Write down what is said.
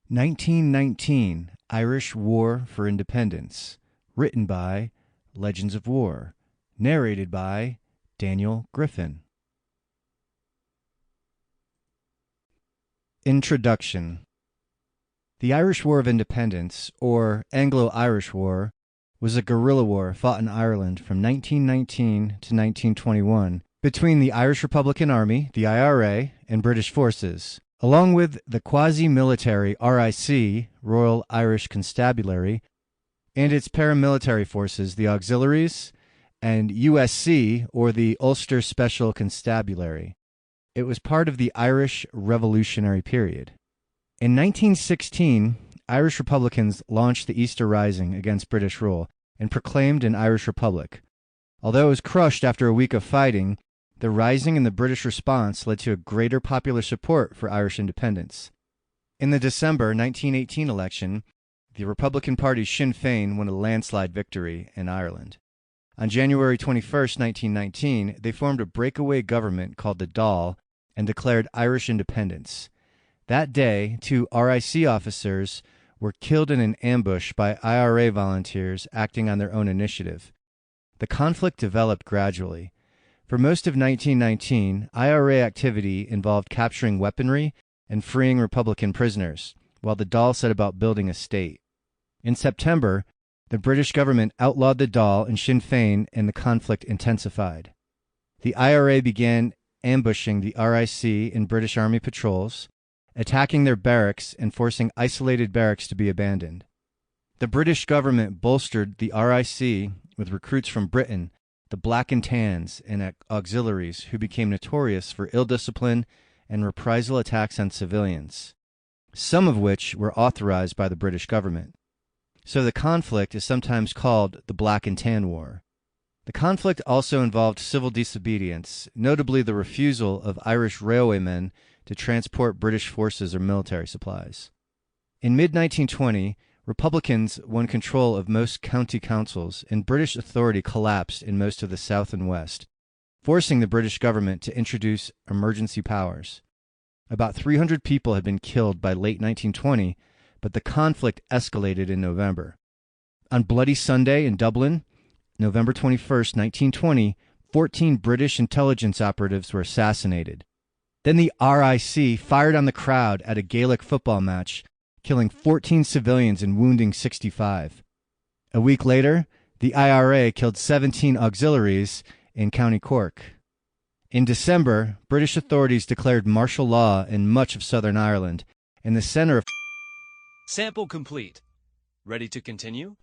1919 Irish War for Independence. Written by Legends of War. Narrated by Daniel Griffin. Introduction. The Irish War of Independence, or Anglo-Irish War, was a guerrilla war fought in Ireland from 1919 to 1921 between the Irish Republican Army, the IRA, and British forces, along with the quasi-military RIC, Royal Irish Constabulary, and its paramilitary forces, the Auxiliaries, and USC, or the Ulster Special Constabulary. It was part of the Irish Revolutionary period. In 1916, Irish Republicans launched the Easter Rising against British rule and proclaimed an Irish Republic. Although it was crushed after a week of fighting, the Rising and the British response led to a greater popular support for Irish independence. In the December 1918 election, the Republican Party's Sinn Féin won a landslide victory in Ireland. On January 21, 1919, they formed a breakaway government called the Dáil and declared Irish independence. That day, 2 RIC officers were killed in an ambush by IRA volunteers acting on their own initiative. The conflict developed gradually. For most of 1919, IRA activity involved capturing weaponry and freeing Republican prisoners, while the Dáil set about building a state. In September, the British government outlawed the Dáil and Sinn Féin, and the conflict intensified. The IRA began ambushing the RIC and British Army patrols, attacking their barracks and forcing isolated barracks to be abandoned. The British government bolstered the RIC with recruits from Britain, the Black and Tans, and auxiliaries who became notorious for ill discipline and reprisal attacks on civilians, some of which were authorized by the British government. So the conflict is sometimes called the Black and Tan War. The conflict also involved civil disobedience, notably the refusal of Irish railwaymen to transport British forces or military supplies. In mid-1920, Republicans won control of most county councils, and British authority collapsed in most of the South and West, forcing the British government to introduce emergency powers. About 300 people had been killed by late 1920, but the conflict escalated in November. On Bloody Sunday in Dublin, November 21, 1920, 14 British intelligence operatives were assassinated. Then the RIC fired on the crowd at a Gaelic football match, killing 14 civilians and wounding 65. A week later, the IRA killed 17 auxiliaries in County Cork. In December, British authorities declared martial law in much of Southern Ireland, in the center of... Sample complete. Ready to continue?